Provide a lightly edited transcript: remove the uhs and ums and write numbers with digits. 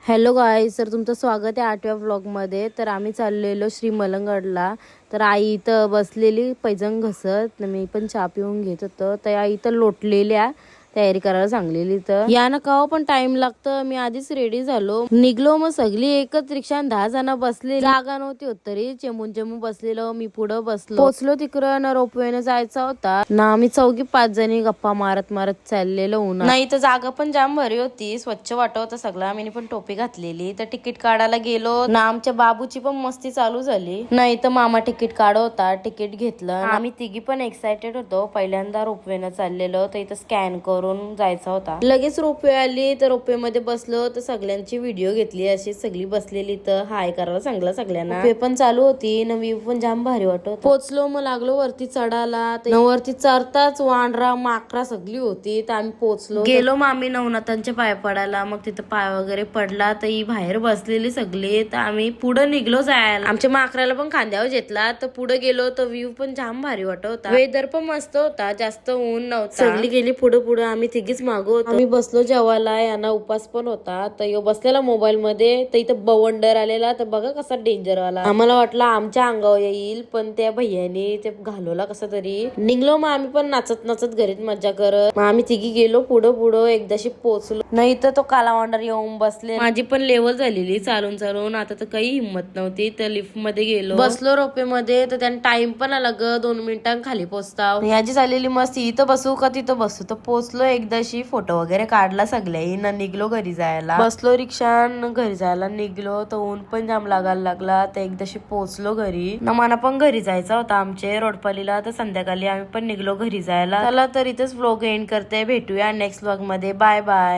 Hello guys, तर तुमचं स्वागत आहे 8व्या व्लॉगमध्ये. तर आम्ही चाललेलो श्री मलंगडला. तर आई इथं बसलेली पैजण घसत, मी पण चहा पिऊन घेत होतो. तर आई इथं लोटलेल्या तयारी करायला सांगलेली. तर या ना काहो पण टाइम लागतं. मी आधीच रेडी झालो, निघलो. मग सगळी एकच रिक्षा 10 जण बसले, जागा नव्हती होत तरी चेमून चेमून बसलेलो. मी पुढं बसलो. पोचलो तिकडं ना, रोपवेने जायचा होता ना. आम्ही 4-5 जणी गप्पा मारत मारत चाललेलो. नाही तर जागा पण जाम भारी होती, स्वच्छ वाटत होतं सगळं. आम्ही पण टोपी घातलेली. तर तिकीट काढायला गेलो ना, आमच्या बाबूची पण मस्ती चालू झाली. नाही तर मामा तिकीट काढ होता, तिकीट घेतलं. आम्ही तिघी पण एक्सायटेड होतो. पहिल्यांदा रोपवेनं चाललेलो, तर इथं स्कॅन करून जायचा होता. लगेच रोपवे आली, तर रोपवे मध्ये बसलो. तर सगळ्यांची व्हिडिओ घेतली. अशी सगळी बसलेली, तर हाय करायला सांगला सगळ्यांना. रोपवे पण चालू होती ना, व्ह्यू पण जाम भारी वाटत. पोचलो, मग लागलो वरती चढायला. वरती चढताच वांढरा माकरा सगळी होती. तर आम्ही पोचलो, गेलो. मग आम्ही नवनाथांच्या पाय पडायला. मग तिथं पाय वगैरे पडला. तर ही बाहेर बसलेली सगळी. तर आम्ही पुढे निघलो जायला. आमच्या माकराला पण खांद्यावर घेतला. तर पुढे गेलो, तर व्ह्यू पण जाम भारी वाटत होता. वेदर पण मस्त होता, जास्त ऊन नव्हता. सगळी गेली पुढे पुढे, आम्ही तिघीच मागो होतो. आम्ही बसलो जेवायला. यांना उपास पण होता. तर यो बसलेला मोबाईल मध्ये. तर इथं बवंडर आलेला. तर बघा कसा डेंजर आला. आम्हाला वाटलं आमच्या अंगावर येईल, पण त्या भैयाने ते घालवला कसा तरी. निघलो मग आम्ही पण नाचत नाचत घरीत मजा करत. मग आम्ही तिघी गेलो पुढं पुढं. एकदाशी पोहोचलो. नाही तर तो कालावंडर येऊन बसले. माझी पण लेवल झालेली चालून चालून. आता तर काही हिंमत नव्हती. तर लिफ्ट मध्ये गेलो, बसलो रोपे मध्ये. तर त्याने टाइम पण आला ग, 2 मिनिटां खाली पोचताव. याची झालेली मस्ती, इथं बसू का तिथं बसू. तर पोचलो एकदाशी, फोटो वगैरे काढला सगळ्याही ना. निघलो घरी जायला. बसलो रिक्षान, घरी जायला निघलो. तर ऊन पण जाम लागायला लागला. तर एकदाशी पोचलो घरी ना. मला पण घरी जायचा होता आमचे रोडपालीला. तर संध्याकाळी आम्ही पण निघलो घरी जायला. चला तर इथेच व्लॉग एंड करते. भेटूया नेक्स्ट व्लॉग मध्ये. Bye bye.